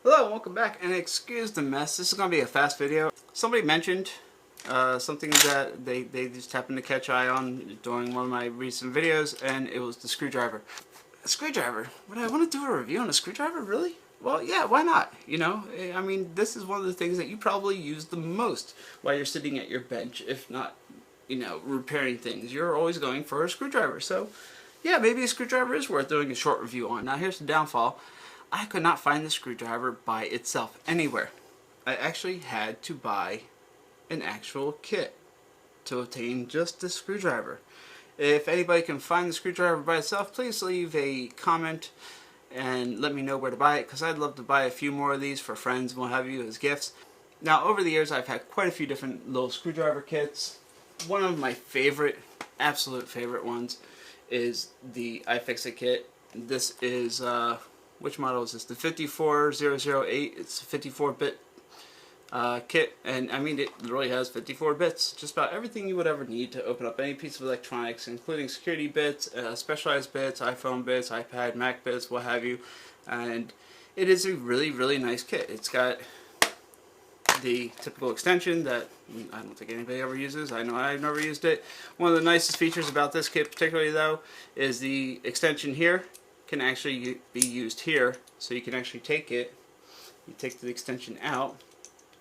Hello and welcome back, and excuse the mess. This is going to be a fast video. Somebody mentioned something that they just happened to catch eye on during one of my recent videos, and it was the screwdriver. A screwdriver? Would I want to do a review on a screwdriver, really? Well, yeah, why not? You know, I mean, this is one of the things that you probably use the most while you're sitting at your bench, if not, you know, repairing things. You're always going for a screwdriver, so yeah, maybe a screwdriver is worth doing a short review on. Now here's the downfall. I could not find the screwdriver by itself anywhere. I actually had to buy an actual kit to obtain just the screwdriver. If anybody can find the screwdriver by itself, please leave a comment and let me know where to buy it, because I'd love to buy a few more of these for friends and what have you as gifts. Now, over the years, I've had quite a few different little screwdriver kits. One of my favorite, absolute favorite ones is the iFixit kit. This is which model is this? The 54008. It's a 54-bit kit, and I mean, it really has 54 bits. Just about everything you would ever need to open up any piece of electronics, including security bits, specialized bits, iPhone bits, iPad, Mac bits, what have you. And it is a really, really nice kit. It's got the typical extension that I don't think anybody ever uses. I know I've never used it. One of the nicest features about this kit particularly, though, is the extension here can actually be used here. So you can actually take it, you take the extension out.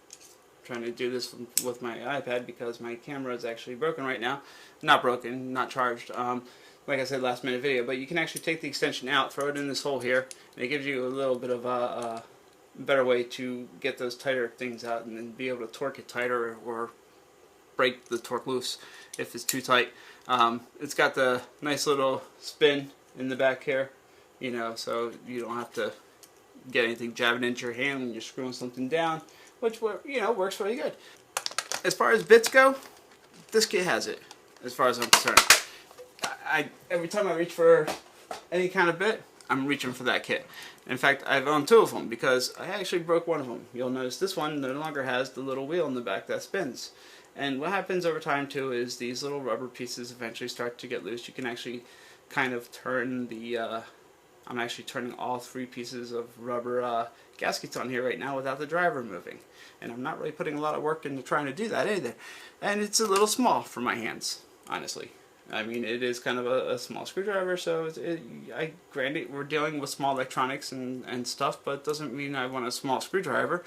I'm trying to do this with my iPad because my camera is actually broken right now. Not broken, not charged. Like I said, last minute video, but you can actually take the extension out, throw it in this hole here, and it gives you a little bit of a better way to get those tighter things out and then be able to torque it tighter or break the torque loose if it's too tight. It's got the nice little spin in the back here, you know, so you don't have to get anything jabbing into your hand when you're screwing something down, which, you know, works really good. As far as bits go, this kit has it, as far as I'm concerned. Every time I reach for any kind of bit, I'm reaching for that kit. In fact, I've owned two of them because I actually broke one of them. You'll notice this one no longer has the little wheel in the back that spins. And what happens over time too is these little rubber pieces eventually start to get loose. You can actually kind of turn the, I'm actually turning all three pieces of rubber gaskets on here right now without the driver moving. And I'm not really putting a lot of work into trying to do that either. And it's a little small for my hands, honestly. I mean, it is kind of a small screwdriver, so granted, we're dealing with small electronics and stuff, but it doesn't mean I want a small screwdriver.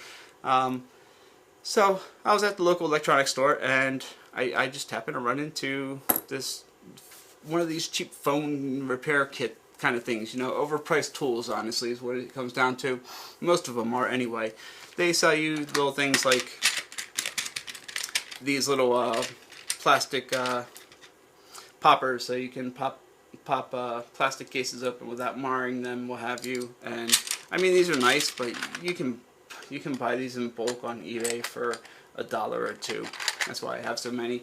So I was at the local electronics store, and I just happened to run into one of these cheap phone repair kit kind of things, you know, overpriced tools, honestly, is what it comes down to. Most of them are anyway. They sell you little things like these little plastic poppers, so you can pop plastic cases open without marring them, what have you. And I mean, these are nice, but you can buy these in bulk on eBay for $1 or $2. That's why I have so many.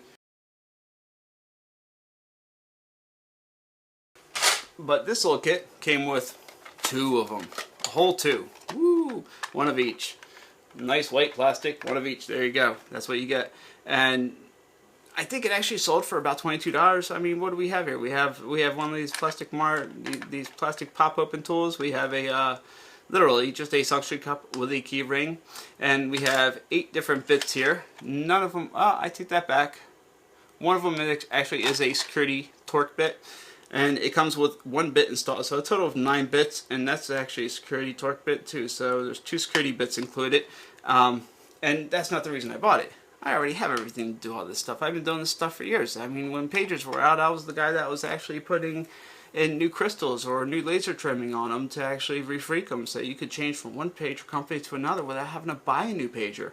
But this little kit came with two of them, a whole two. Woo! One of each. Nice white plastic, one of each. There you go. That's what you get. And I think it actually sold for about $22. I mean, what do we have here? We have one of these these plastic pop open tools. We have a literally just a suction cup with a key ring, and we have 8 different bits here. None of them. I take that back. One of them actually is a security torque bit, and it comes with 1 bit installed, so a total of 9 bits, and that's actually a security torque bit too. So there's 2 security bits included, and that's not the reason I bought it. I already have everything to do all this stuff. I've been doing this stuff for years. I mean, when pagers were out, I was the guy that was actually putting in new crystals or new laser trimming on them to actually refreak them so you could change from one pager company to another without having to buy a new pager.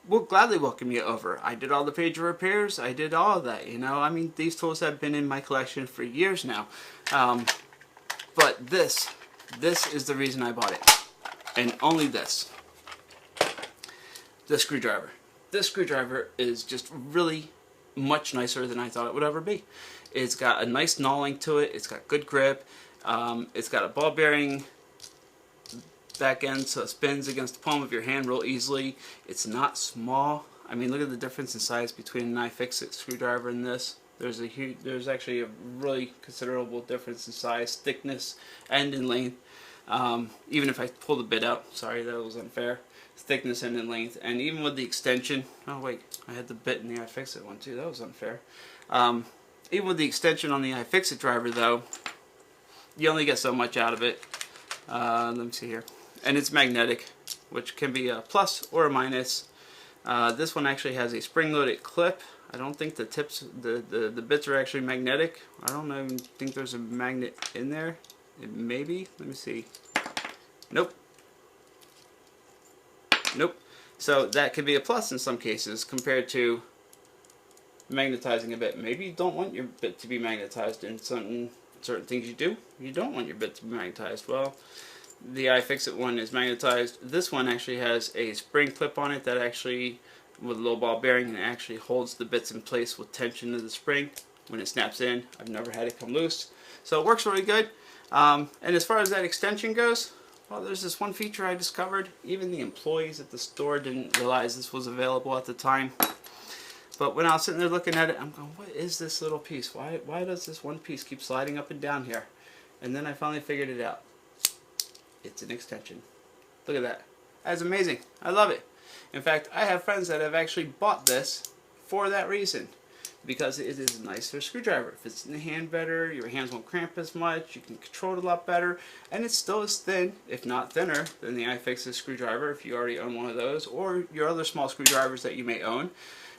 We'll gladly welcome you over. I did all the pager repairs. I did all of that, you know. I mean, these tools have been in my collection for years now. But this is the reason I bought it. And only this. The screwdriver. This screwdriver is just really much nicer than I thought it would ever be. It's got a nice knurling to it. It's got good grip. It's got a ball bearing back end, so it spins against the palm of your hand real easily. It's not small. I mean, look at the difference in size between an iFixit screwdriver and this. There's actually a really considerable difference in size, thickness, and in length. even if I pull the bit out. Sorry, that was unfair. Thickness and in length, and even with the extension. Oh wait, I had the bit in the iFixit one too. That was unfair. Even with the extension on the iFixit driver, though, you only get so much out of it. Let me see here, and it's magnetic, which can be a plus or a minus. This one actually has a spring-loaded clip. I don't think the tips, the bits are actually magnetic. I don't even think there's a magnet in there. Maybe. Let me see. Nope. Nope. So that could be a plus in some cases compared to magnetizing a bit. Maybe you don't want your bit to be magnetized in certain things you do. You don't want your bit to be magnetized. Well, the iFixit one is magnetized. This one actually has a spring clip on it that actually, with a low ball bearing, and it actually holds the bits in place with tension of the spring when it snaps in. I've never had it come loose. So it works really good. And as far as that extension goes, well, there's this one feature I discovered. Even the employees at the store didn't realize this was available at the time. But when I was sitting there looking at it, I'm going, what is this little piece? Why does this one piece keep sliding up and down here? And then I finally figured it out. It's an extension. Look at that. That's amazing. I love it. In fact, I have friends that have actually bought this for that reason. Because it is a nicer screwdriver. It fits in the hand better, your hands won't cramp as much, you can control it a lot better, and it's still as thin, if not thinner, than the iFixit screwdriver if you already own one of those, or your other small screwdrivers that you may own.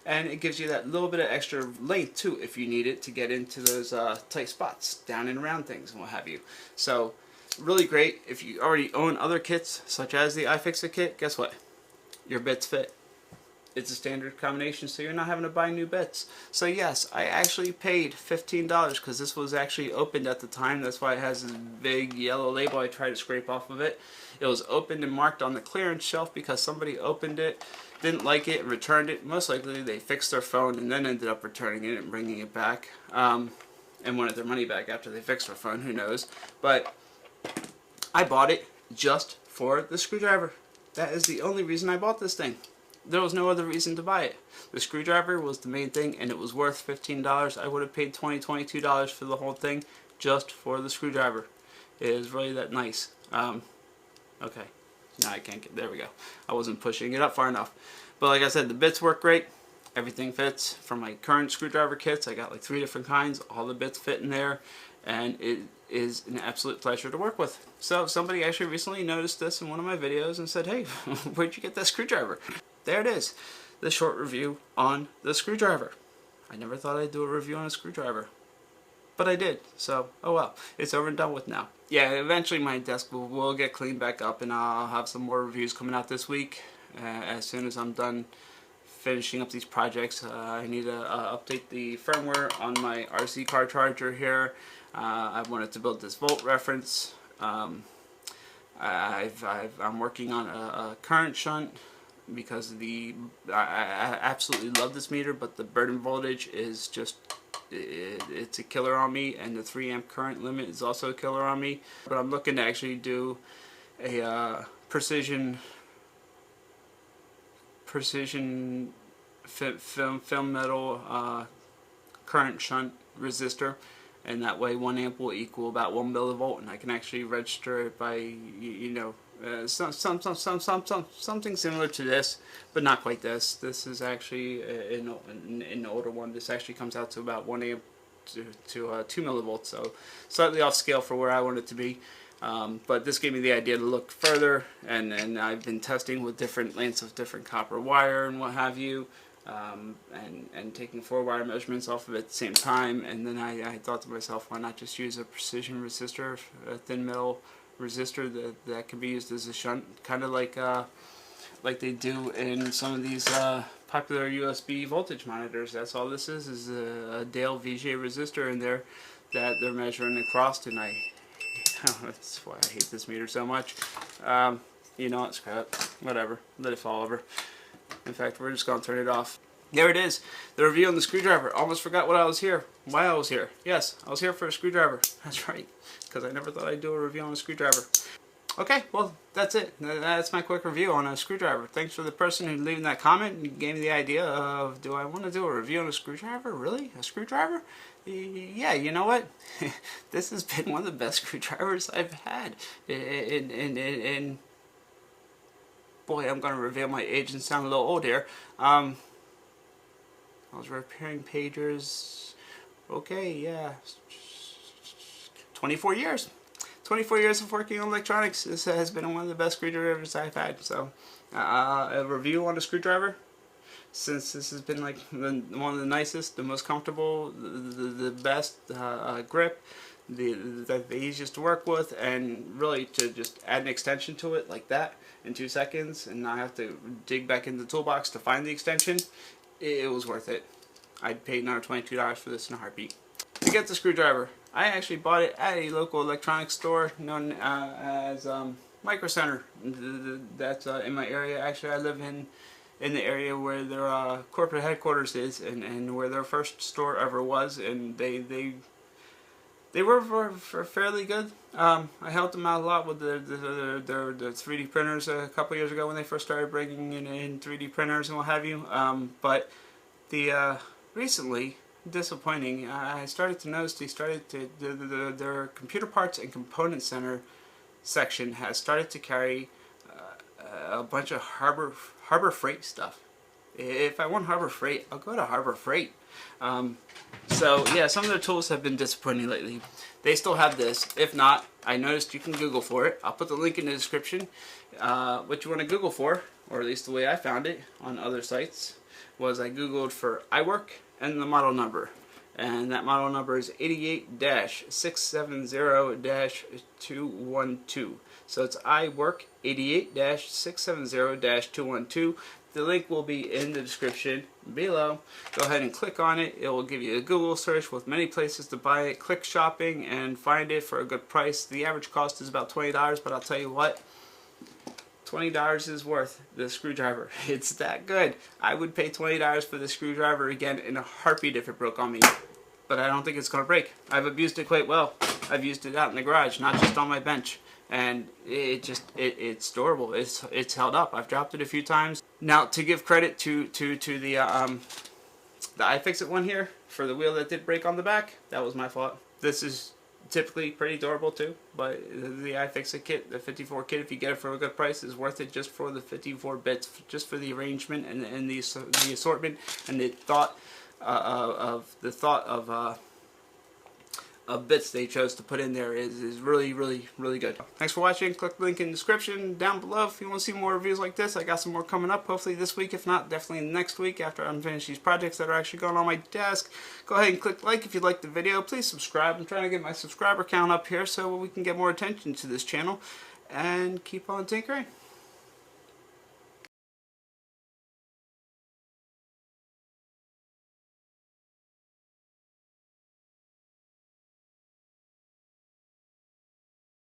And it gives you that little bit of extra length too if you need it to get into those tight spots, down and around things and what have you. So really great. If you already own other kits such as the iFixit kit, guess what? Your bits fit. It's a standard combination, so you're not having to buy new bits. So yes, I actually paid $15 because this was actually opened at the time. That's why it has this big yellow label. I tried to scrape off of it. It was opened and marked on the clearance shelf because somebody opened it, didn't like it, and returned it. Most likely they fixed their phone and then ended up returning it and bringing it back, and wanted their money back after they fixed their phone. Who knows? But I bought it just for the screwdriver. That is the only reason I bought this thing. There was no other reason to buy it. The screwdriver was the main thing, and it was worth $15. I would have paid $20, $22 for the whole thing just for the screwdriver. It is really that nice. Okay. Now I can't get, there we go. I wasn't pushing it up far enough. But like I said, the bits work great. Everything fits. From my current screwdriver kits, I got like 3 different kinds. All the bits fit in there, and it is an absolute pleasure to work with. So somebody actually recently noticed this in one of my videos and said, hey, where'd you get that screwdriver? There it is, the short review on the screwdriver. I never thought I'd do a review on a screwdriver, but I did, so oh well, it's over and done with now. Yeah, eventually my desk will get cleaned back up, and I'll have some more reviews coming out this week. As soon as I'm done finishing up these projects, I need to update the firmware on my RC car charger here. I wanted to build this volt reference. I'm working on a current shunt, because I absolutely love this meter, but the burden voltage is just, it's a killer on me, and the 3 amp current limit is also a killer on me. But I'm looking to actually do a precision film metal current shunt resistor, and that way 1 amp will equal about 1 millivolt, and I can actually register it by, you know, something similar to this, but not quite this. This is actually an older one. This actually comes out to about 1 amp to 2 millivolts, so slightly off scale for where I want it to be. But this gave me the idea to look further, and I've been testing with different lengths of different copper wire and what have you, and taking 4-wire measurements off of it at the same time. And then I thought to myself, why not just use a precision resistor, a thin metal resistor that can be used as a shunt, kind of like they do in some of these popular USB voltage monitors. That's all this is a Dale VGA resistor in there that they're measuring across tonight. That's why I hate this meter so much. You know what, scrap it. Whatever, let it fall over. In fact, we're just gonna turn it off. There it is, the review on the screwdriver. Almost forgot why I was here. Yes, I was here for a screwdriver. That's right, because I never thought I'd do a review on a screwdriver. Okay, well, that's it. That's my quick review on a screwdriver. Thanks for the person who leaving that comment and gave me the idea of, do I want to do a review on a screwdriver? Really? A screwdriver? Yeah, you know what? This has been one of the best screwdrivers I've had. And boy, I'm going to reveal my age and sound a little old here. I was repairing pagers. Okay, yeah. 24 years. 24 years of working on electronics. This has been one of the best screwdrivers I've had. So, a review on a screwdriver, since this has been like one of the nicest, the most comfortable, the best grip, the easiest to work with, and really to just add an extension to it like that in 2 seconds and not have to dig back in the toolbox to find the extension, it was worth it. I'd pay another $22 for this in a heartbeat. To get the screwdriver, I actually bought it at a local electronics store known as Micro Center. That's in my area. Actually, I live in the area where their corporate headquarters is, and where their first store ever was, and they were fairly good. I helped them out a lot with their 3D printers a couple years ago when they first started bringing in 3D printers and what have you. But recently, disappointing, I started to notice they started to their computer parts and component center section has started to carry a bunch of Harbor Freight stuff. If I want Harbor Freight, I'll go to Harbor Freight. So yeah, some of their tools have been disappointing lately. They still have this. If not, I noticed you can Google for it. I'll put the link in the description. What you want to Google for, or at least the way I found it on other sites, was I Googled for iWork and the model number. And that model number is 88-670-212. So it's iWork 88-670-212. The link will be in the description below. Go ahead and click on it. It will give you a Google search with many places to buy it. Click shopping and find it for a good price. The average cost is about $20, but I'll tell you what, $20 is worth the screwdriver. It's that good. I would pay $20 for the screwdriver again in a heartbeat if it broke on me. But I don't think it's going to break. I've abused it quite well. I've used it out in the garage, not just on my bench. And it's durable. It's held up. I've dropped it a few times. Now, to give credit to the iFixit one here for the wheel that did break on the back, that was my fault. This is typically pretty durable too, but the iFixit kit, the 54 kit, if you get it for a good price, is worth it just for the 54 bits, just for the arrangement and the assortment and the thought of bits they chose to put in there is really good. Thanks for watching. Click the link in the description down below if you want to see more reviews like this. I got some more coming up, hopefully this week. If not, definitely next week after I'm finished these projects that are actually going on my desk. Go ahead and click like if you liked the video. Please subscribe. I'm trying to get my subscriber count up here so we can get more attention to this channel and keep on tinkering.